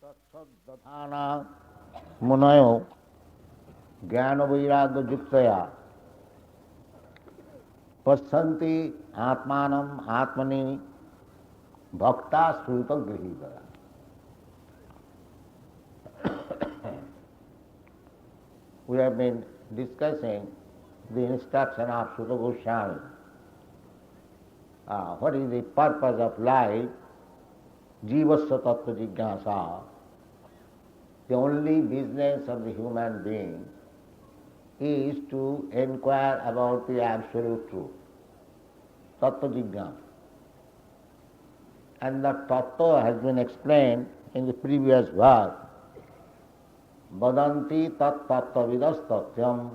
तत्सद्दधाना मुनयो ज्ञान वैराग्य युक्तया पश्यन्ति आत्मानम आत्मनि भक्ता श्रुत गृहीतया. We have been discussing the instruction of Srila Goswami. What is the purpose of life? Jivasya tattva jignasa. The only business of the human being is to inquire about the absolute truth. Tattva jignasa. And the tattva has been explained in the previous verse. Vadanti tat tattva vidas tatyam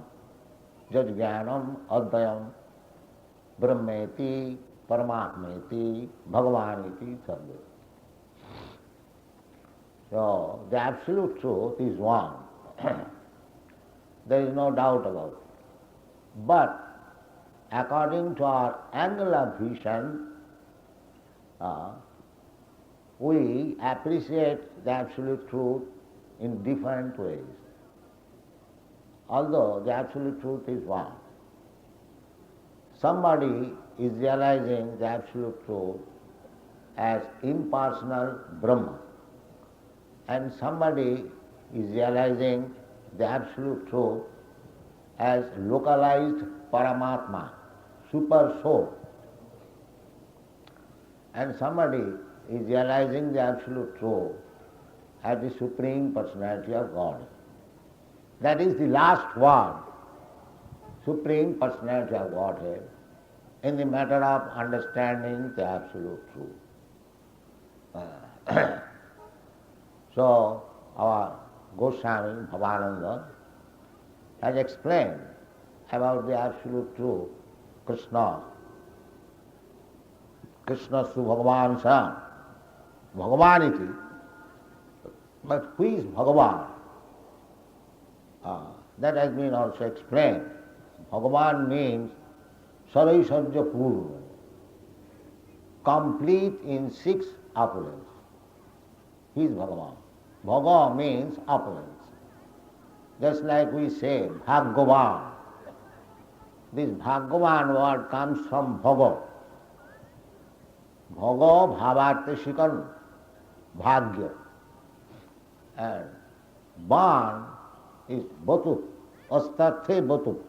jajjnanam adhyam brahmeti paramatmeti bhagavaniti sarve. So, the absolute truth is one. There is no doubt about it. But, according to our angle of vision, we appreciate the absolute truth in different ways. Although the absolute truth is one. Somebody is realizing the absolute truth as impersonal Brahma. And somebody is realizing the absolute truth as localized Paramatma, super soul. And somebody is realizing the absolute truth as the Supreme Personality of God. That is the last one, Supreme Personality of Godhead, in the matter of understanding the absolute truth. So, our Goswami, Bhavananda, has explained about the absolute truth, Krishna. Krishna Su Bhagavan Sam, Bhagavaniti. But who is Bhagavan? That has been also explained. Bhagavan means Saraisajya Purva, complete in 6 opulence. He is Bhagavan. Bhaga means opulence. Just like we say Bhagavan. This Bhagavan word comes from Bhaga. Bhaga bhavartha shikan, bhagya. And Ban is batu, astarthe batu.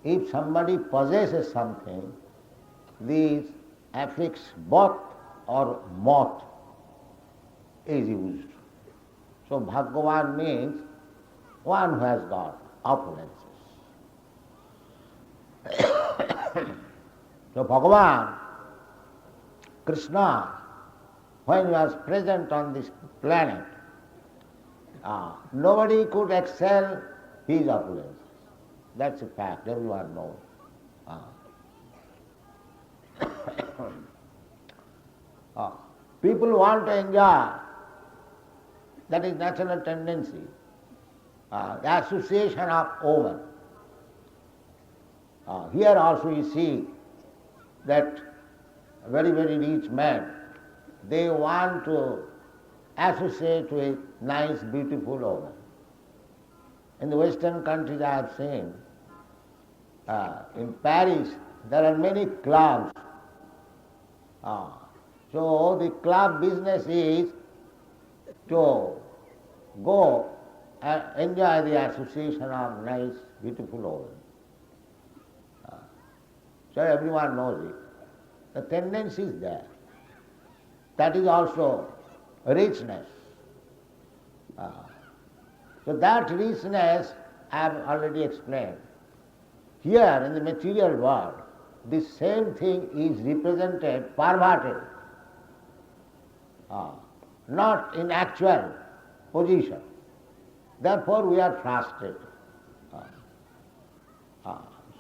If somebody possesses something, this affix bhat or mat is used. So Bhagavan means one who has got opulences. So Bhagavan, Krishna, when he was present on this planet, nobody could excel his opulences. That's a fact, everyone knows. People want to enjoy, that is natural tendency. The association of women. Here also you see that very, very rich men, they want to associate with nice, beautiful women. In the Western countries I have seen, in Paris there are many clubs. So the club business is to go and enjoy the association of nice, beautiful women. So everyone knows it. The tendency is there. That is also richness. So that richness I have already explained. Here in the material world, the same thing is represented, perverted, not in actual position. Therefore we are frustrated.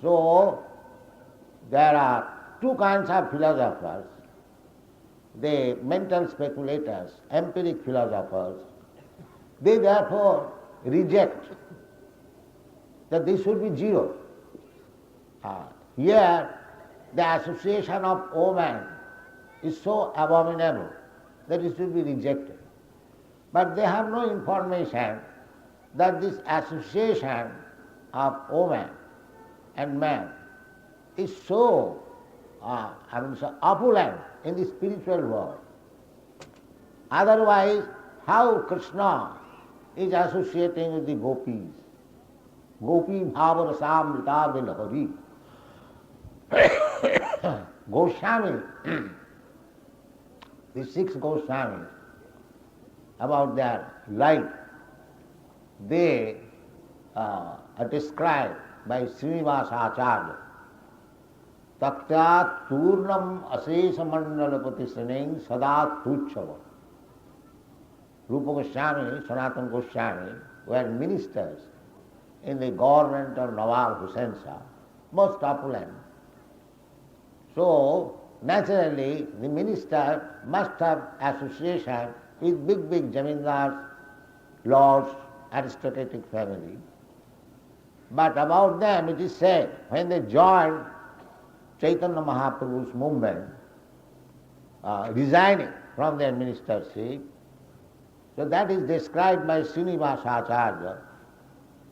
So there are 2 kinds of philosophers, the mental speculators, empiric philosophers. They therefore reject that this should be zero. Here the association of woman is so abominable that it should be rejected. But they have no information that this association of woman and man is so, so opulent in the spiritual world. Otherwise, how Krishna is associating with the gopis? Gopi bhava rasamrita vilhari. Goswami, the 6 Goswamis, about their life, they are described by Srinivas Acharya. Taktya turnam asesa mandalapati srening sada tuchava. Rupa Goswami, Sanatana Goswami were ministers in the government of Nawab Hussain Shah, most opulent. So, naturally, the minister must have association with big jamindars, lords, aristocratic family. But about them it is said, when they joined Chaitanya Mahaprabhu's movement, resigning from their ministership, so that is described by Srinivas Acharya,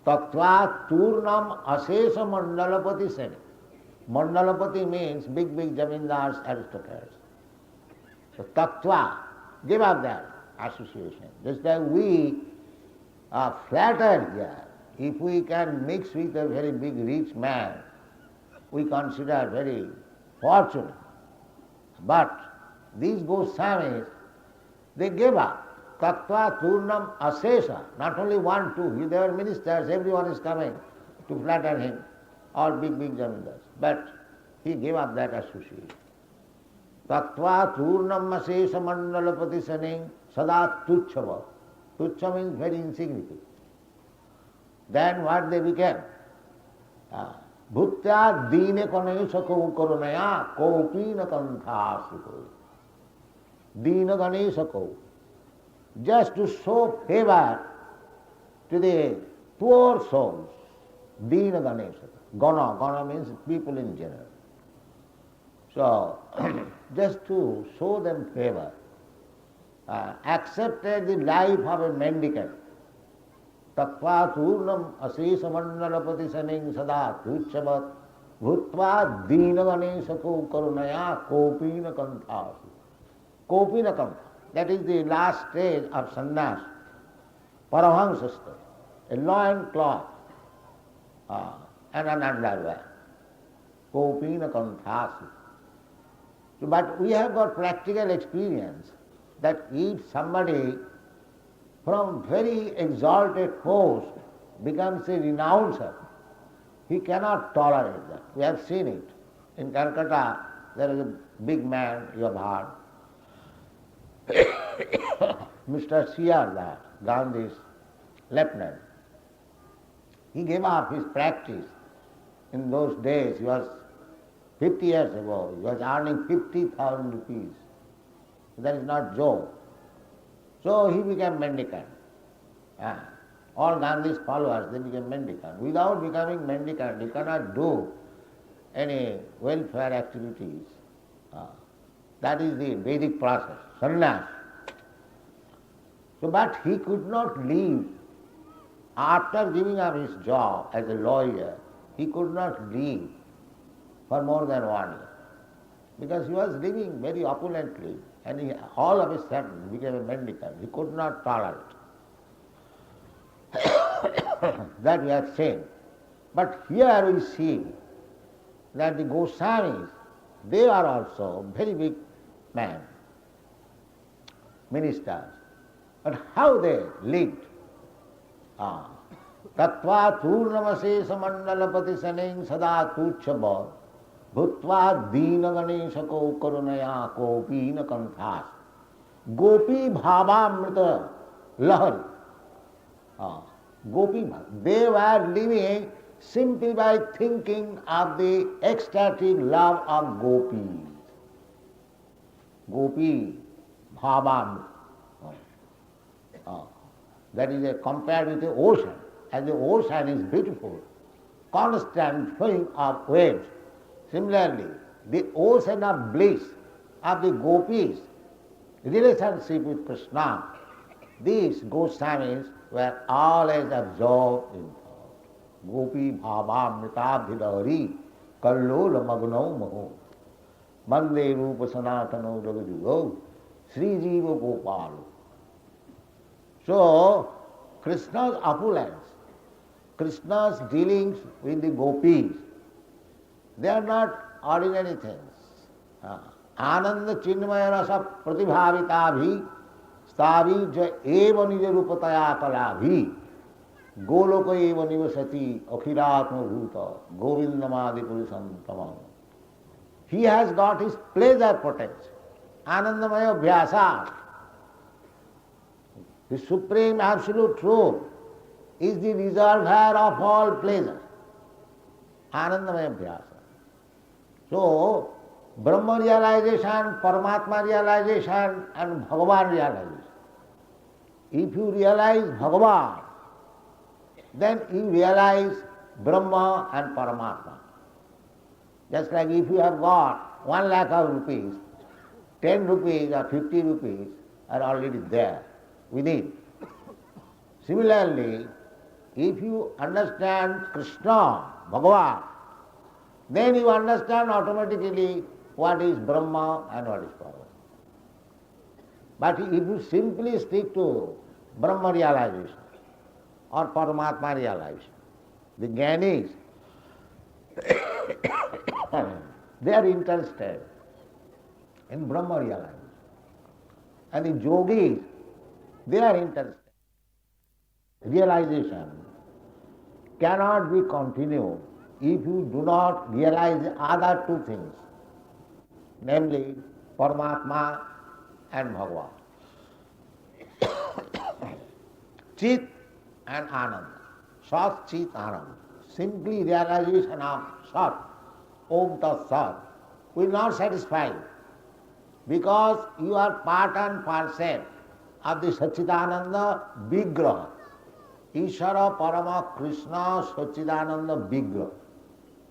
Taktva Turnam Asesa Mandalapati Seni. Mandalapati means big jamindars, aristocrats. So Taktva, give up that association. Just like we are flattered here, if we can mix with a very big rich man, we consider very fortunate. But these Goswamis, they gave up. Tattva Turnam Asesa, not only 1, 2, they were ministers, everyone is coming to flatter him, all big jamindars. But he gave up that association. Tattva Turnam Asesa Mandalapati Saning Sada Tuchava. Tuchava means very insignificant. Then what they became? Bhutya Dine Ganesha Ko Karunaya Kopina Kanthasiko. Dina Ganesha Ko. Just to show favor to the poor souls. Dina Ganesha. Gana means people in general. So, just to show them favor, accepted the life of a mendicant. Tattva Turnam Asesa Mandalapati Saning Sada Tuchavat Bhutva Dina Ganesha Ko Karunaya Kopina Kanthasi. Kopina Kantha. That is the last stage of sannyas, Paramahansa stage, a loin cloth and an underwear, Kopina Kanthasi. But we have got practical experience that if somebody from very exalted post becomes a renouncer, he cannot tolerate that. We have seen it. In Calcutta, there is a big man, you have heard, Mr. Siarda, Gandhi's lieutenant. He gave up his practice. In those days, he was 50 years ago, he was earning 50,000 rupees. That is not joke. So he became mendicant. All Gandhi's followers, they became mendicant. Without becoming mendicant, you cannot do any welfare activities. That is the Vedic process, sannyas. So, but he could not leave. After giving up his job as a lawyer, he could not leave for more than 1 year. Because he was living very opulently and he all of a sudden became a mendicant. He could not tolerate. That we have seen. But here we see that the Goswamis, they are also very big men, ministers. But how they lived? Tattva Turnamase Samandalapati Saning Sada Tuchaba Bhutva Dina Ganesha Ko Karunaya Kopina Kanthas Gopi Bhavamrita Lahari. Gopi Bhava. They were living simply by thinking of the ecstatic love of gopis. Gopi Bhavamrita. That is compared with the ocean. As the ocean is beautiful, constant flowing of waves. Similarly, the ocean of bliss of the gopis, relationship with Krishna, These Goswamis were always absorbed in thought. Gopi bhavamritabhidari kallola magnau maho mande rupa sanatano jagajugo Sri Jiva Gopalo. So, Krishna's opulence, Krishna's dealings with the gopis, they are not ordinary things. Ananda chinmaya rasa pratibhavita stavi ja eva nija rupataya kalabhi goloka eva nivasati akhiratma bhuta govindamadi purusham tamam. He has got his pleasure potential. Anandamaya abhyasa. The Supreme Absolute Truth is the reservoir of all pleasure. Anandamaya abhyasa. So, Brahma realization, Paramatma realization and Bhagavan realization. If you realize Bhagavan, then you realize Brahma and Paramatma. Just like if you have got 1 lakh of rupees, 10 rupees or 50 rupees are already there within. Similarly, if you understand Krishna, Bhagavan, then you understand automatically what is Brahma and what is Paramatma. But if you simply stick to Brahma realization or Paramatma realization, the Jnanis, they are interested in Brahma realization. And the Yogis, they are interested. Realization cannot be continued if you do not realize the other two things, namely Paramatma and Bhagavan. Chit and Ananda. Sat, Chit, Ananda. Simply realization of Sat, Om Tat Sat, will not satisfy you, because you are part and parcel of the Satchidananda Vigraha. Ishara Parama Krishna Satchidananda Vigraha.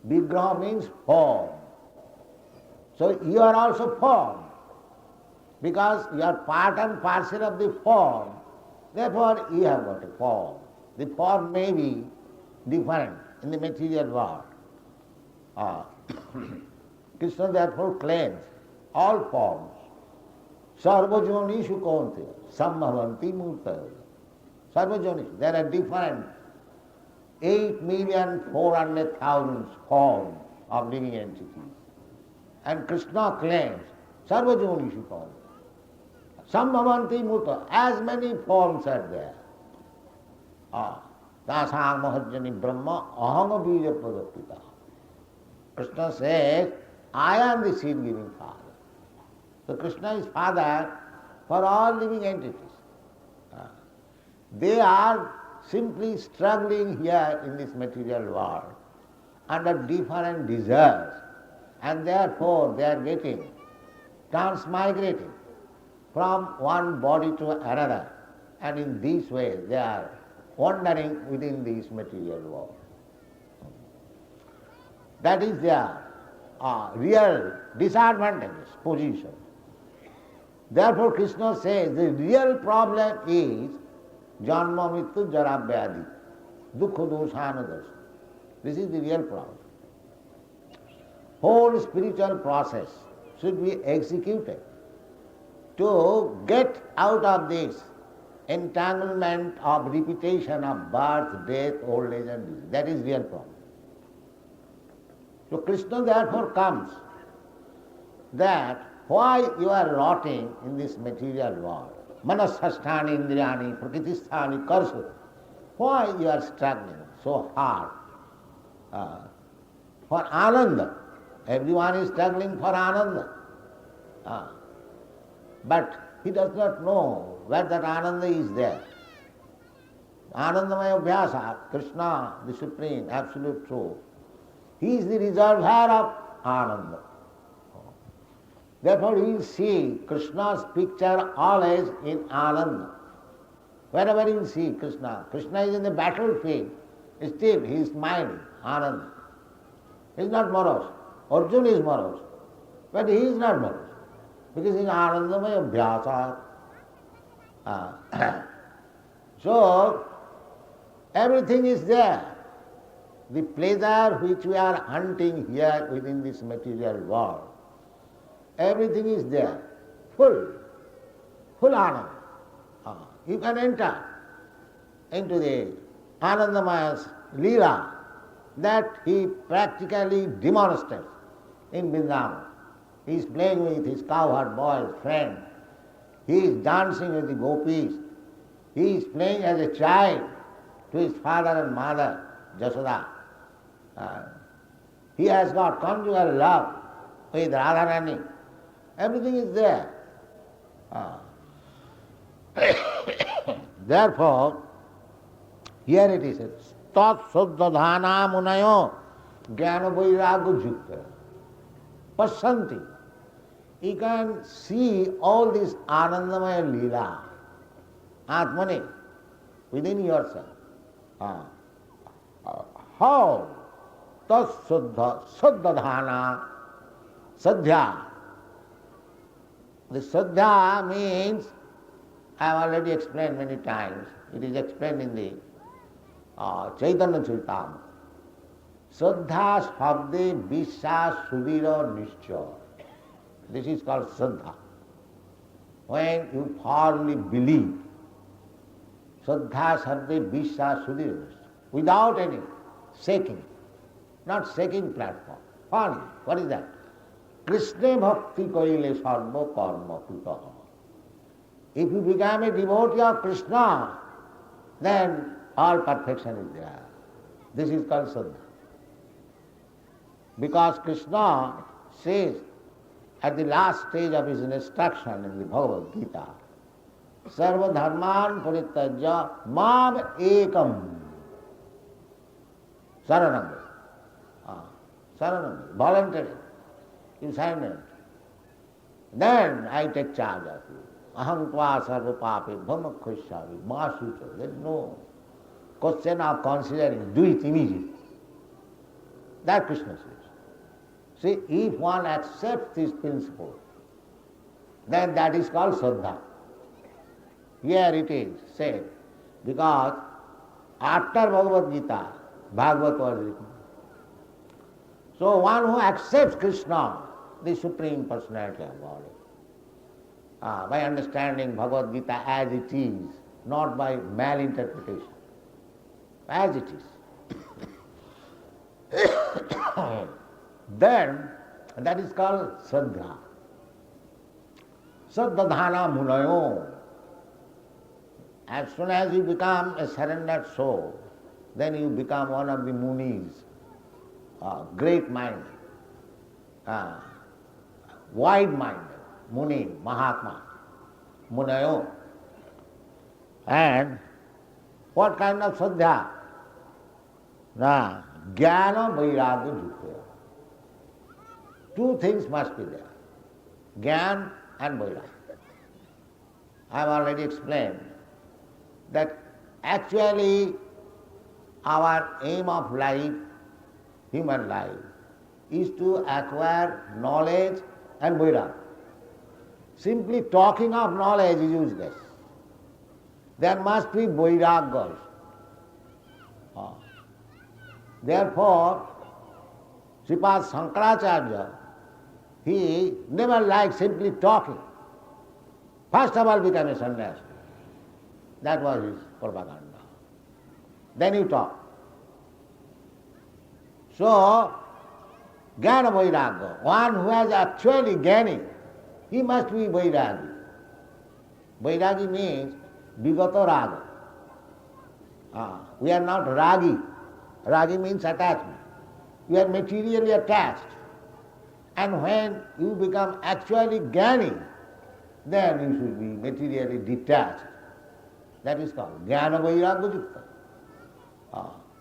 Vigraha means form. So you are also form, because you are part and parcel of the form. Therefore you have got a form. The form may be different in the material world. Krishna therefore claims all forms. Sarvajonishu kaunteya sambhavanti murtaya. Sarvajonishu, there are different 8,400,000 forms of living entities. And Krishna claims Sarvajonishu kaunteya sambhavanti murtaya. As many forms are there. Tasang mahajjani brahma aham bija pradapita. Krishna says, I am the seed-giving Father. So Krishna is Father for all living entities. They are simply struggling here in this material world under different desires, and therefore they are getting transmigrating from one body to another, and in this way they are wandering within this material world. That is their real disadvantageous position. Therefore Krishna says the real problem is janma mrityu jara vyadhi, dukkha doshana dosa. This is the real problem. Whole spiritual process should be executed to get out of this entanglement of repetition of birth, death, old age and disease. That is real problem. So Krishna therefore comes that why you are rotting in this material world, manasasthani indriyani prakritisthani karsu, why you are struggling so hard for ananda. Everyone is struggling for ananda. But he does not know where that ananda is there. Anandamaya abhyasa, Krishna, the Supreme, Absolute Truth, he is the reservoir of ananda. Therefore you will see Krishna's picture always in ananda. Wherever you see Krishna, Krishna is in the battlefield, still he is smiling, ananda. He is not morose. Arjuna is morose, but he is not morose, because he is anandamaya abhyasa. So, everything is there. The pleasure which we are hunting here within this material world, everything is there, full ananda. You can enter into the Anandamaya's Leela that he practically demonstrates in Vrindavan. He is playing with his cowherd boy, friend. He is dancing with the gopis. He is playing as a child to his father and mother, Jasoda. He has got conjugal love with Radharani. Everything is there. Therefore, here it is, Tat Suddhadhana Munayo Jnana Vairagya Jukta Pasyanti. You can see all this Anandamaya Leela, Atmani, within yourself. How? Tat Suddhadhana Sadhya. The Sadhya means, I have already explained many times, it is explained in the Chaitanya Charitamrita. Sadha Shabde Vishya Sudhira Nishcha. This is called Sadha. When you firmly believe, Sadha Shabde Vishya Sudhira Nishcha, without any shaking, not shaking platform, firmly. What is that? Krishna Bhakti Kaile Sarva Karma Kutaha. If you become a devotee of Krishna, then all perfection is there. This is called Sadha. Because Krishna says at the last stage of his instruction in the Bhagavad Gita, Sarva Dharman Parityajya Mam Ekam Saranam. Saranam, voluntary. You surrender. Then I take charge of you. Aham tva sarva pape bhamakkhasyavi masucha. There is no question of considering. Do it immediately. That Krishna says. See, if one accepts this principle, then that is called Saddha. Here it is said, because after Bhagavad Gita, Bhagavad was written. So one who accepts Krishna, the Supreme Personality of Godhead, by understanding Bhagavad Gita as it is, not by malinterpretation, as it is, then that is called Saddha. Saddhadhana Munayo. As soon as you become a surrendered soul, then you become one of the munis, great-minded, wide-minded, Muni, Mahatma, Munayo. And what kind of Saddha? Jnana Vairagya Jukta. Two things must be there, Jnana and Vairagya. I have already explained that actually our aim of life, human life, is to acquire knowledge and Vairagya. Simply talking of knowledge is useless. There must be Vairagya. Therefore, Sripad Shankaracharya, he never liked simply talking. First of all became a sannyasi. That was his propaganda. Then he talked. So, Jnana Vairagya, one who has actually gaining, he must be Vairagi. Vairagi means Vigata Raga. We are not Ragi. Ragi means attachment. You are materially attached. And when you become actually Jnani, then you should be materially detached. That is called Jnana Vairagya Jukta.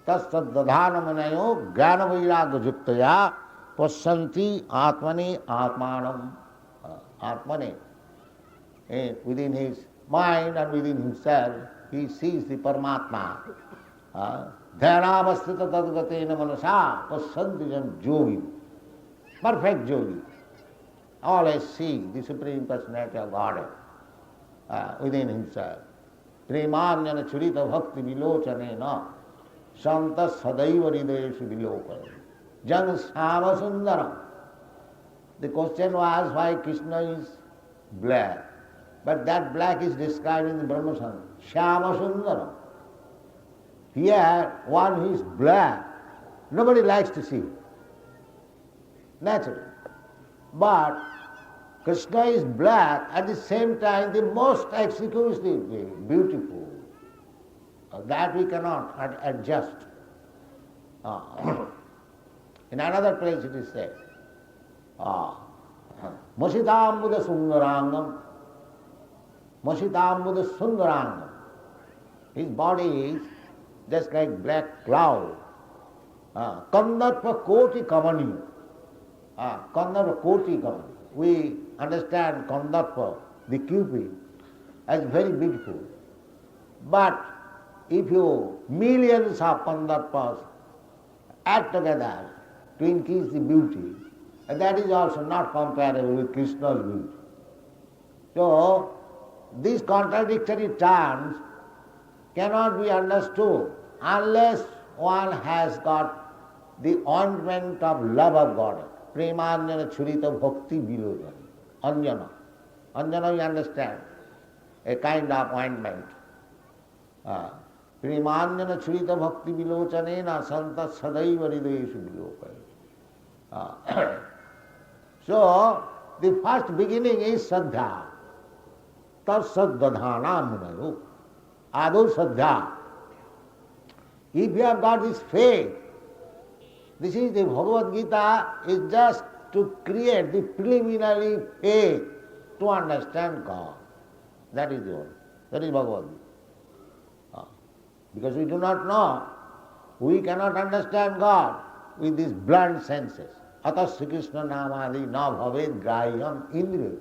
Tasadadhana manayo Jnana Vairagya Juktaya Pasyanti Atmani Atmanam. Atmani. Within his mind and within himself, he sees the Paramatma. Dhyanavastita tadgatena manasa pasyanti jan yogi. Perfect yogi. Always see the Supreme Personality of Godhead within himself. Premanjana churita bhakti vilochanena santa sadaiva hridayeshu vilokaya. Jan Shama Sundaram. The question was why Krishna is black. But that black is described in the Brahma Samhita. Shama Sundaram. Here, one who is black, nobody likes to see. Naturally. But Krishna is black, at the same time the most exquisitely beautiful. That we cannot adjust. In another place it is said, Masitambuda Sundarangam, Masitambuda Sundarangam. His body is just like black cloud. Kandarpa Koti Kamani. Kandarpa Koti Kamani. We understand Kandarpa, the Cupid, as very beautiful. But if you millions of Kandarpas add together to increase the beauty, that is also not comparable with Krishna's beauty. So, these contradictory terms cannot be understood unless one has got the ointment of love of God. Premanjana churita bhakti vilojana. Anjana. Anjana we understand, a kind of ointment. Premanjana churita bhakti vilochanena santa sadaiva hridayeshu vilokaya. So, the first beginning is Saddha. Tad saddadhana munayo. Ado Saddha. If you have got this faith, this is the Bhagavad Gita is just to create the preliminary faith to understand God. That is the one. That is Bhagavad Gita. Because we do not know, we cannot understand God with these blunt senses. Atasya Krishna namadi na bhaved grahyam indriya.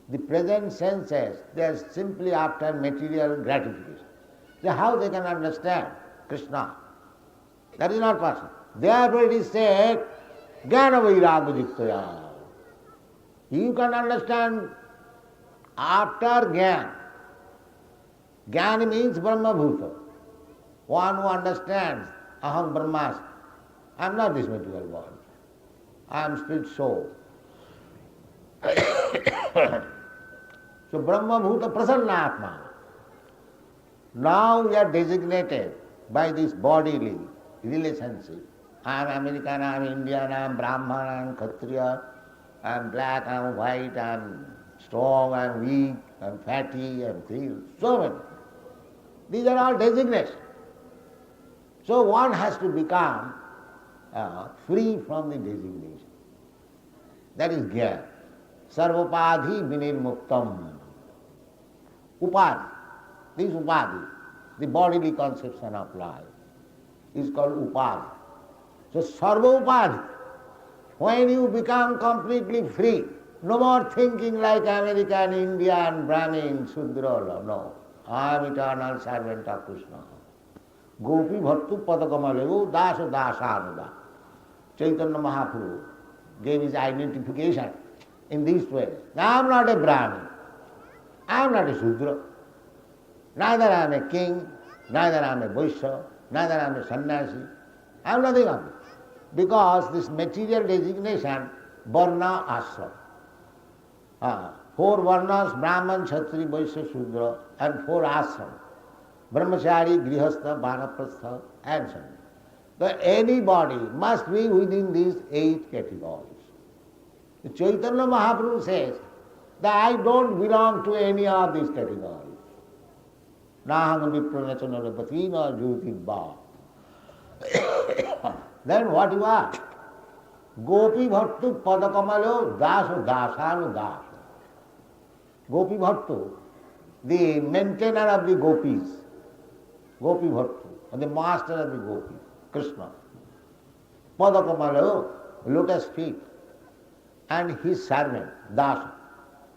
The present senses, they are simply after material gratification. So how they can understand Krishna? That is not possible. Therefore it is said, Jnana Vairagya Jiktaya. You can understand after Jnana. Jnana means Brahma Bhuta. One who understands, Aham Brahmasmi. I am not this material body. I am spirit soul. So Brahma Bhuta Prasanna Atma. Now we are designated by this bodily relationship. I am American, I am Indian, I am Brahman, I am Kshatriya, I am black, I am white, I am strong, I am weak, I am fatty, I am thin. So many. These are all designations. So one has to become free from the designation. That is Jnana. Sarvapadhi vinirmuktam. Upadhi. This upadhi, the bodily conception of life, is called upadhi. So sarva upadhi. When you become completely free, no more thinking like American, Indian, Brahmin, Shudra, no. I am eternal servant of Krishna. Gopi bhattu padakamaleo dasa dasanuda. Chaitanya Mahaprabhu gave his identification in this way. I am not a Brahmin. I am not a Shudra. Neither I am a king, neither I am a Vaishya, neither I am a sannyasi. I am nothing of it. Because this material designation, Varna Ashram. 4 Varnas, Brahman, Kshatriya, Vaishya, Shudra, and 4 Ashram. Brahmachari, Grihastha, Vanaprastha, and so on. So anybody must be within these 8 categories. Chaitanya Mahaprabhu says that I don't belong to any of these categories. Naham vipranachanarapati na jyotibba. Then what you are? Gopi bhattu padakamalo daso dasanu daso. Gopi bhattu, the maintainer of the gopis. Gopi bhattu, the master of the gopis, Krishna. Padakamalo, lotus feet. And his servant, Dasa.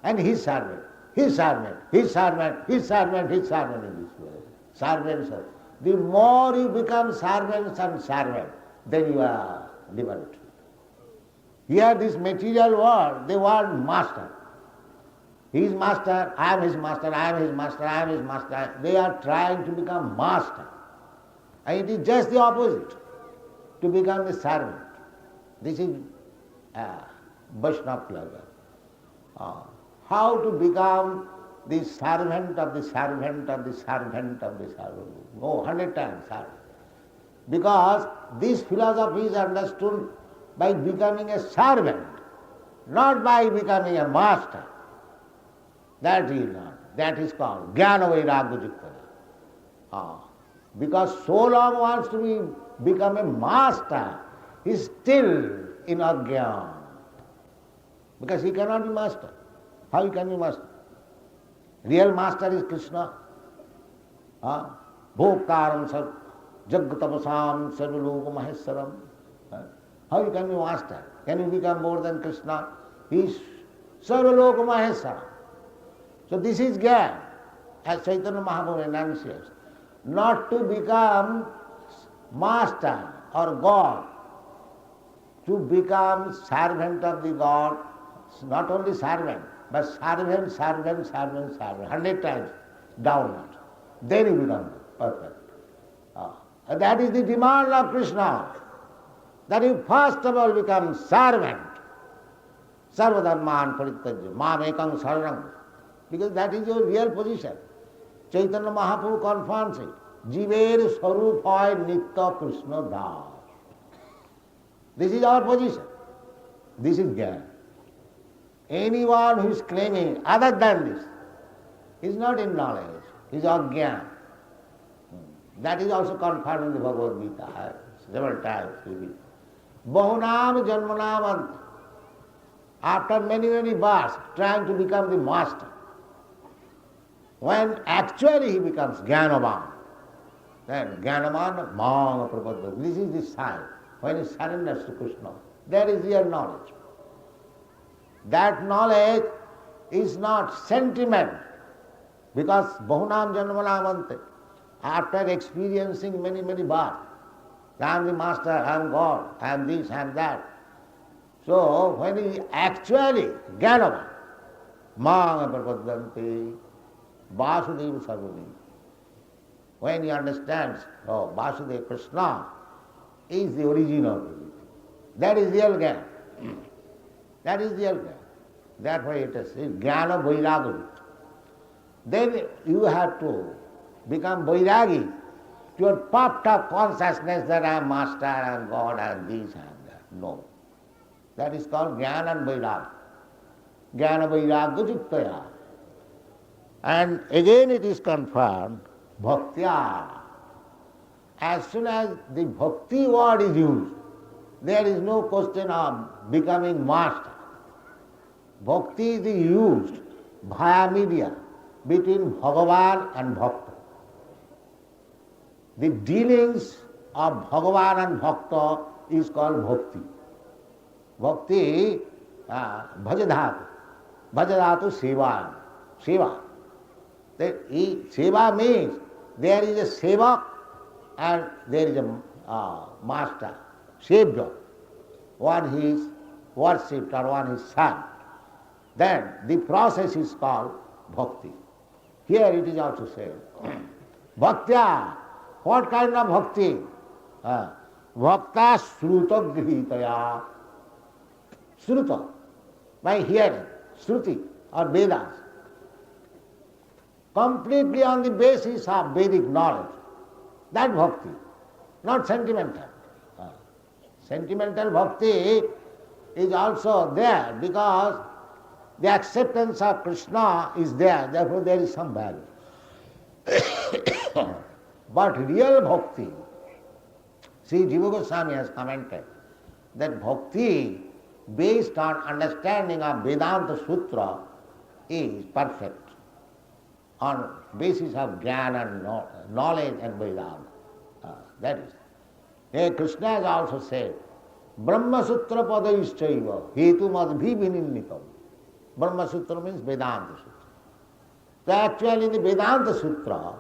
And his servant, his servant, his servant, his servant, his servant in this way. Servants. The more you become servants and servant, then you are liberated. Here this material world, they want master. He is master, I am his master, I am his master, I am his master. They are trying to become master. And it is just the opposite, to become the servant. This is Vaishnava pleasure. How to become the servant of the servant of the servant of the servant. No, 100 times servant. Because this philosophy is understood by becoming a servant, not by becoming a master. That is not. That is called Jnana Vairagya Jittaya. Because so long wants to become a master, he is still in ajnana. Because he cannot be master. How he can be master? Real master is Krishna. Bhoktaram Jagatapasam Sarvaloka Maheswaram. How you can be master? Can you become more than Krishna? He is Sarvaloka Maheswaram. So this is Jnana, as Chaitanya Mahaprabhu enunciates. Not to become master or God, to become servant of the God, not only servant, but servant, servant, servant, servant, 100 times downward. Then you become perfect. And that is the demand of Krishna, that you first of all become servant. Sarvadharman parityajya, mam ekam saranam. Because that is your real position. Chaitanya Mahaprabhu confirms it. Jiver Swarupai Nitya Krishna Das. This is our position. This is Jnana. Anyone who is claiming other than this is not in knowledge, is ajnana. That is also confirmed in the Bhagavad Gita several times. Bahunam janmanam. After many, many births, trying to become the master. When actually he becomes Jnanavan, then Jnanavan Manga Prabhupada. This is the sign. When he surrenders to Krishna, there is real knowledge. That knowledge is not sentiment, because Bahunam Janmanamante, after experiencing many, many births, I am the master, I am God, I am this, I am that. So when he actually Jnanavan, Manga Prapadanti, Vasudeva Sarvani, when he understands, oh, Vasudeva Krishna is the origin of everything. That is real Jnana. That is real Jnana. That's why it is Jnana Vairagya. Then you have to become Vairagi, to your puffed up consciousness that I am master, I am God, I am this, I am that. No. That is called Jnana and Vairagya. Jnana Vairagya Jittaya. And again it is confirmed, Bhaktya. As soon as the Bhakti word is used, there is no question of becoming master. Bhakti is used via media between Bhagavan and Bhakta. The dealings of Bhagavan and Bhakta is called Bhakti. Bhakti, bhajadhatu. Bhajadhatu seva. Seva. Seva means there is a sevak and there is a master, savior. One is worshipped or one is served. Then the process is called bhakti. Here it is also said. Bhaktya. What kind of bhakti? Bhakta sruta grihitaya. Sruta, by hearing, Shruti or Vedas. Completely on the basis of Vedic knowledge. That bhakti, not sentimental. Sentimental bhakti is also there because the acceptance of Krishna is there, therefore there is some value. But real bhakti, see, Jiva Goswami has commented that bhakti based on understanding of Vedanta Sutra is perfect on basis of jnana and knowledge and Vedanta. That is. Here Krishna has also said, Brahma Sutra Padayischaiva Hetu Madhvi Vininnitam. Brahma Sutra means Vedanta Sutra. So actually in the Vedanta Sutra,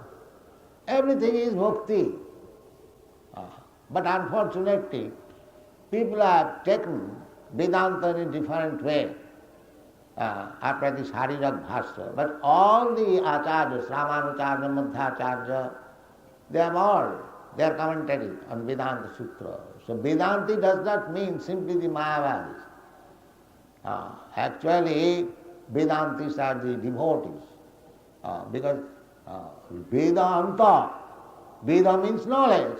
everything is bhakti. But unfortunately, people have taken Vedanta in a different way. after the Sharirak Bhashya. But all the Acharyas, Ramanucharya, Madhacharya, they are commentary on Vedanta Sutra. So Vedanti does not mean simply the Mayavadis. Actually, Vedantis are the devotees. Because Vedanta, Veda means knowledge,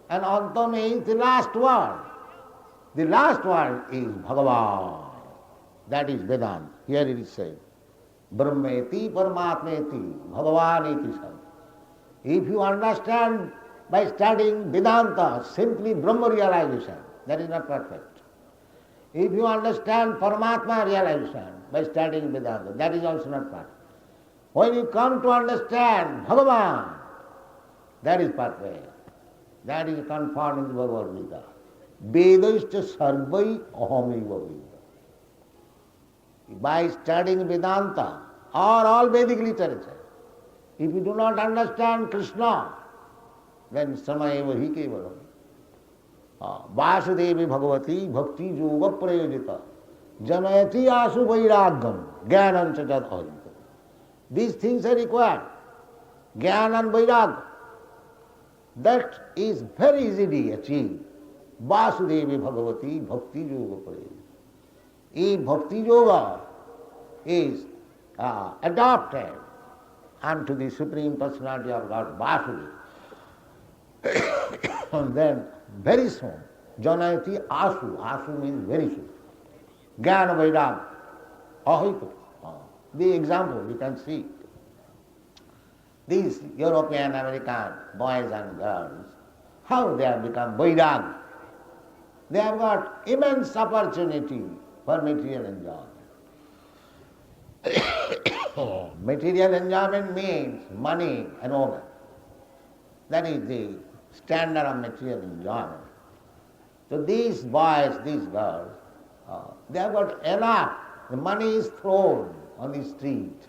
and Anta means the last word. The last word is Bhagavan. That is Vedanta. Here it is said, Brahmeti Paramatmeti Bhagavaneti Sam. If you understand by studying Vedanta simply Brahma realization, that is not perfect. If you understand Paramatma realization by studying Vedanta, that is also not perfect. When you come to understand Bhagavan, that is perfect. That is confirmed in the Bhagavad Gita. Vedascha sarvai ahameva Veda. By studying Vedanta or all Vedic literature, if you do not understand Krishna, then samayeva hi kevalam. Vasudevi Bhagavati Bhakti Yoga Prayojita Janayati Asu Vairagam Jnanam cha jad ahita. These things are required. Jnana and Vairagam. That is very easily achieved. Vasudevi Bhagavati Bhakti Yoga Prayojita. If Bhakti Yoga is adopted unto the Supreme Personality of God, Vasudeva, then very soon, Janayati Asu, Asu means very soon, Jnana Vairagya, Ahita. The example you can see. These European, American boys and girls, how they have become Vairagya. They have got immense opportunity for material enjoyment. Material enjoyment means money and woman. That is the standard of material enjoyment. So these boys, these girls, they have got enough. The money is thrown on the street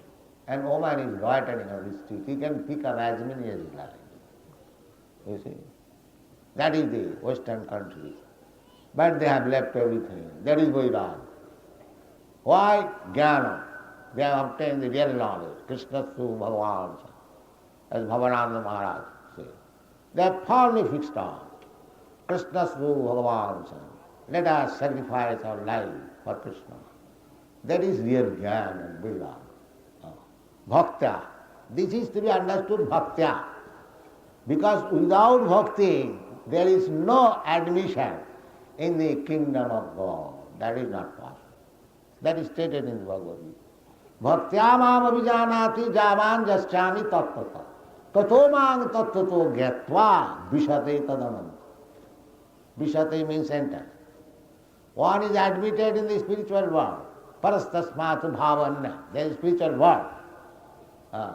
and woman is loitering on the street. He can pick up as many as he likes. You see? That is the Western countries. But they have left everything. That is Vairagya. Why? Jnana. They have obtained the real knowledge. Krishna through Bhagavan, as Bhavananda Maharaj said. They have firmly fixed on Krishna through Bhagavan. Let us sacrifice our life for Krishna. That is real Jnana and Vairagya. Bhaktya. This is to be understood Bhaktya. Because without bhakti, there is no admission in the kingdom of God. That is not possible. That is stated in the Bhagavad Gita. Bhaktya mam abhijanati javan jaschami tattata. Tato mang tattato gyatva vishate tadanam. Vishate means enter. One is admitted in the spiritual world. Parastasmatu bhavanya. There is spiritual world.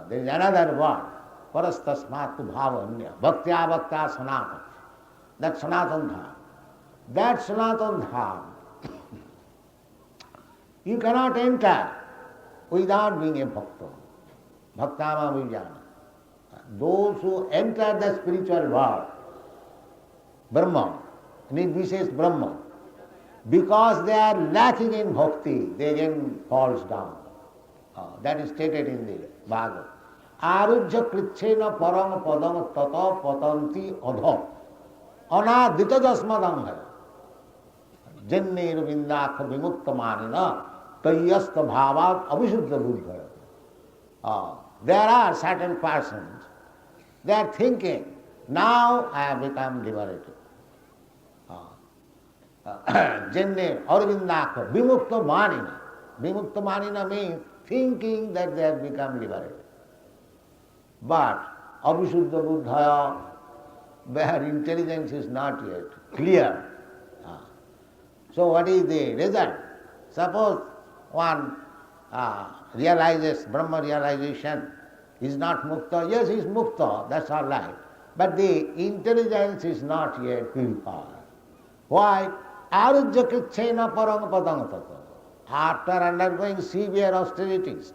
There is another word. Parastasmatu bhavanya. Bhaktya bhaktya sanatana. That sanatana dham. That sanatana dham you cannot enter without being a bhakta. Bhaktama vijana. Those who enter the spiritual world, Brahma, Nirvishesh Brahma, because they are lacking in bhakti, they again falls down. That is stated in the Bhagavad. Arujya kritchena param padam tata patanti adho anadita jasmadam jannir vindakha vimukta manina tayyasta bhavat abhishuddha buddha. There are certain persons, they are thinking, now I have become liberated. Jannir arvindakha vimukta manina. Vimukta manina means thinking that they have become liberated. But abhishuddha buddhaya, their intelligence is not yet clear. So what is the result? Suppose one realizes Brahma realization, is not mukta. Yes, he is mukta, that's all right. But the intelligence is not yet purified. Why? Arujya kritchena parang padang tata. After undergoing severe austerities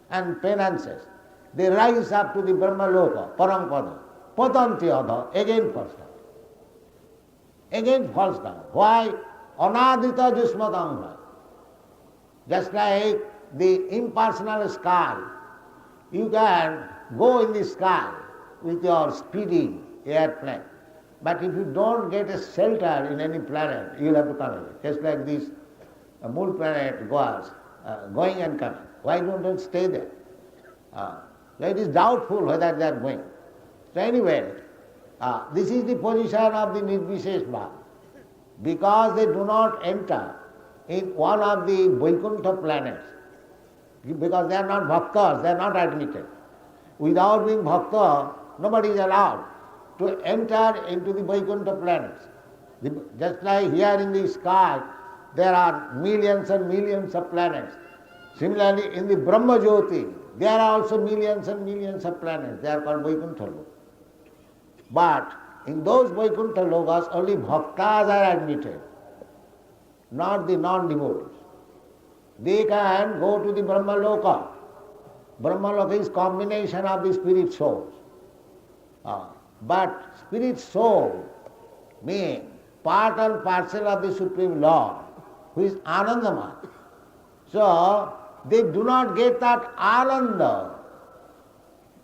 and penances, they rise up to the Brahma Loka, parang padang. Patanti adha, again falls down. Again falls down. Why? Anadita jusmadanga. Just like the impersonal sky, you can go in the sky with your speedy airplane. But if you don't get a shelter in any planet, you will have to come away. Just like this moon planet goes, going and coming. Why don't they stay there? It is doubtful whether they are going. So anyway, this is the position of the Nirvishesh Bhava. Because they do not enter in one of the Vaikuntha planets, because they are not bhaktas, they are not admitted. Without being bhakta, nobody is allowed to enter into the Vaikuntha planets. Just like here in the sky, there are millions and millions of planets. Similarly, in the Brahma Jyoti, there are also millions and millions of planets. They are called Vaikuntha Lokas. But in those Vaikuntha Lokas, only bhaktas are admitted, not the non-devotees. They can go to the Brahma Loka. Brahma Loka is combination of the spirit souls. But spirit soul means part and parcel of the Supreme Lord, who is Anandamaya. So, they do not get that Ananda.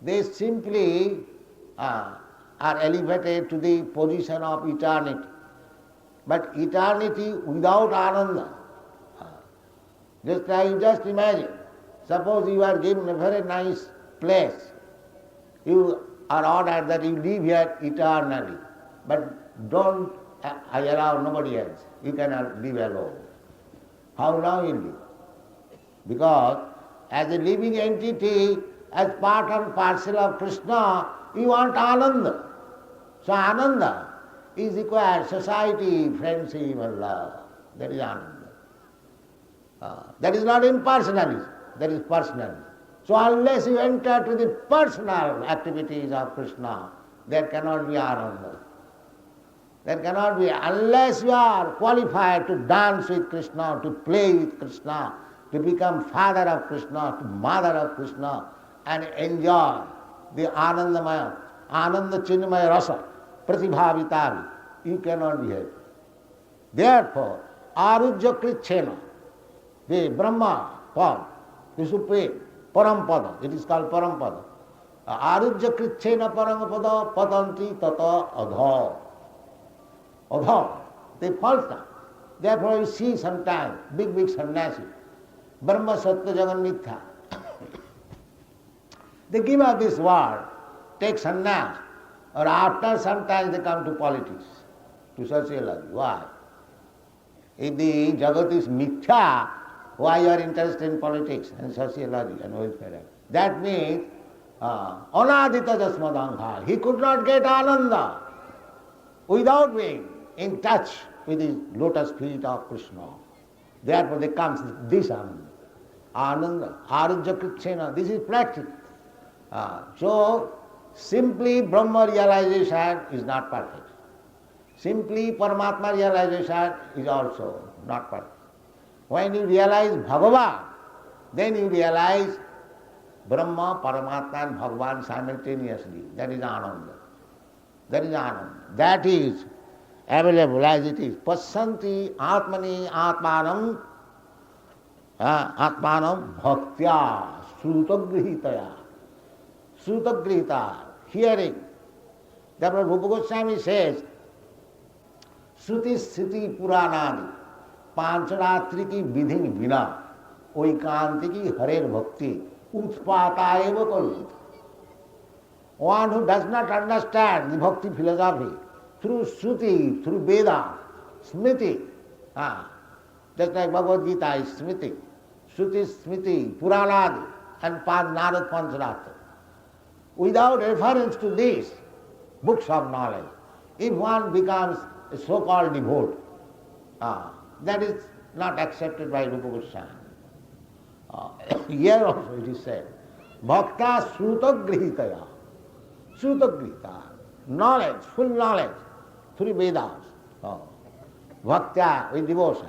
They simply are elevated to the position of eternity. But eternity without Ananda, just imagine, suppose you are given a very nice place, you are ordered that you live here eternally, but don't allow nobody else. You cannot live alone. How long you live? Because as a living entity, as part and parcel of Krishna, you want Ananda. So Ananda is required, society, friendship and love. That is Ananda. That is not impersonalism, that is personalism. So unless you enter to the personal activities of Krishna, there cannot be Ananda. There cannot be, unless you are qualified to dance with Krishna, to play with Krishna, to become father of Krishna, to mother of Krishna, and enjoy the Anandamaya, Ananda Chinmaya Rasa, Pratibhavitari, you cannot be happy. Therefore, Arujya Krichena, the Brahma Pada, the Supreme, Parampada, it is called Parampada. Arujya Krichena Parampada Padanti Tata Adha. Adha, they fall down. Therefore you see sometimes big sannyasi, Brahma Satya Jagan Mithya. They give up this world, take sannyas, or after some time they come to politics, to sociology. Why? If the Jagat is mithya, why you are interested in politics and sociology and welfare? That means anadita jasmadangha. He could not get ananda without being in touch with the lotus feet of Krishna. Therefore there comes this ananda. Ananda, arujya krichena, this is practical. So simply Brahma realization is not perfect. Simply Paramatma realization is also not perfect. When you realize Bhagavan, then you realize Brahma, Paramatma and Bhagavan simultaneously. That is Ananda. That is Ananda. That is available as it is. Pasyanti Atmani Atmanam Atmanam Bhaktya Srutagrihitaya. Srutagrihita, hearing. Therefore Rupa Goswami says, Shruti Sthiti Puranani Panchratri ki vidhin vina oikanti ki harer bhakti utpata eva kalu. One who does not understand the bhakti philosophy through Shruti, through Veda, Smriti, just like Bhagavad Gita is Smriti, Shruti, Smriti, Puranadi and Narad Pancharatra. Without reference to these books of knowledge, if one becomes a so-called devotee, that is not accepted by Rupa Goswami. Here also it is said, Bhakta Srutagrihitaya. Srutagrihita, knowledge, full knowledge, through Vedas. Bhaktya, with devotion.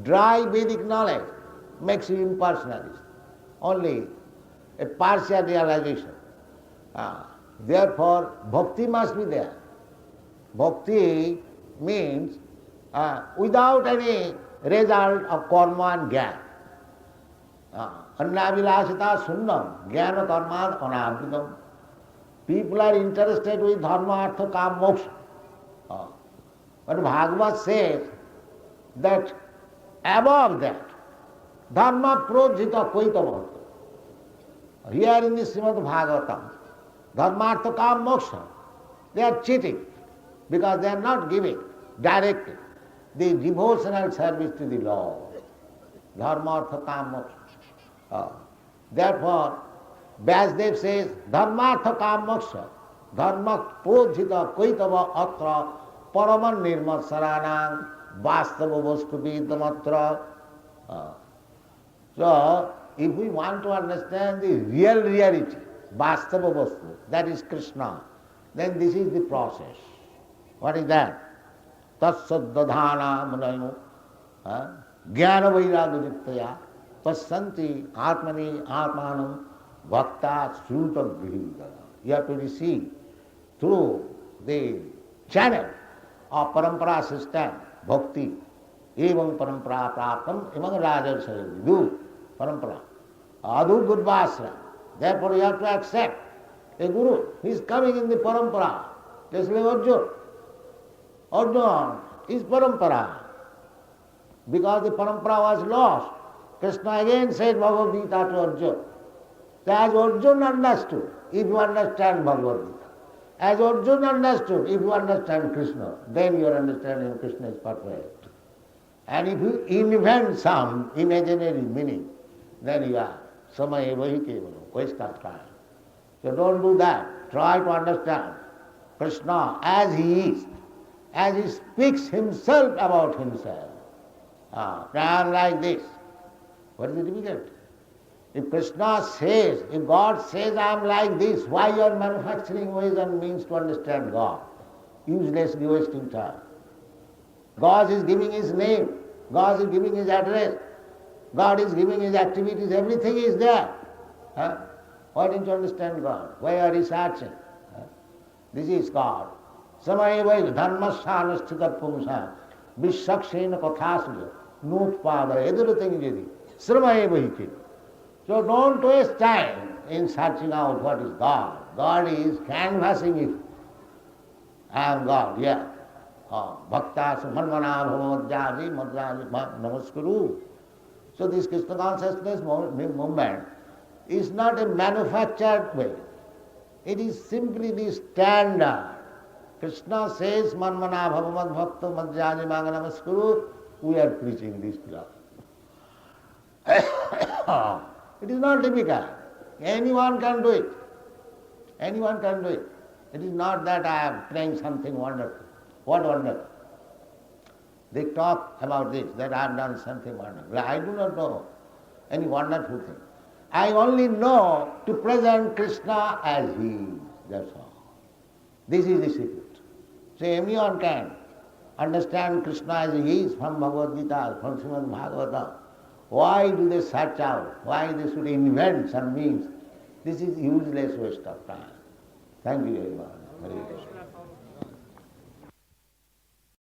Dry Vedic knowledge makes you impersonalist. Only a partial realization. Therefore, bhakti must be there. Bhakti means without any result of karma and jnana. Annavilasita sunnam, jnana karmad anabhidam. People are interested with dharma, artha, kam, moksha. But Bhagavad says that above that, dharma projita koitava. Here in the Srimad Bhagavatam, dharma, artha, kam, moksha, they are cheating because they are not giving directly the devotional service to the Lord. Dharma, artha, kam, moksha. Therefore, Vyasdev says, dharma, artha, kam, moksha, dharma projita koitava atra paraman nirmat saranang vastava vastu vidamatra. So, if we want to understand the real reality, vastava vastu, that is Krishna, then this is the process. What is that? Tatsaddadhana munayu jnana vairagyajittaya pasyanti atmani atmanam bhakta sruta grihita. You have to receive through the channel of parampara system, bhakti, evam parampara praptam, imam rajarsa vidu parampara, adu gurvasra. Therefore you have to accept a guru. He is coming in the parampara. Just like Arjuna. Arjuna is parampara. Because the parampara was lost, Krishna again said Bhagavad Gita to Arjuna. So as Arjuna understood, if you understand Bhagavad Gita, as Arjuna understood, if you understand Krishna, then your understanding of Krishna is perfect. And if you invent some imaginary meaning, then you are samayeva hi kevalam, waste of time. So don't do that. Try to understand Krishna as he is, as he speaks himself about himself. I am like this. What is the difficulty? If Krishna says, if God says I am like this, why you are manufacturing ways and means to understand God? Uselessly wasting time. God is giving his name, God is giving his address, God is giving his activities, everything is there. Why didn't you understand God? Why are you searching? This is God. Samayeva dharmasthana pumsa vishakshena kathasya nutpada everything jadi. Sramayeva hiti. So don't waste time in searching out what is God. God is canvassing it. I am God, yeah. Bhakta manmana bhavamajjadi madjadi namaskuru. So this Krishna Consciousness movement is not a manufactured way. It is simply the standard. Krishna says, manmana bhavamad bhakta madhyani manga namaskuru. We are preaching this philosophy. It is not difficult. Anyone can do it. Anyone can do it. It is not that I am praying something wonderful. What wonderful? They talk about this, that I have done something wonderful. I do not know any wonderful thing. I only know to present Krishna as he is. That's all. This is the secret. So anyone can understand Krishna as he is from Bhagavad Gita, from Srimad Bhagavatam. Why do they search out? Why they should invent some means? This is useless waste of time. Thank you very much. Hare Krishna.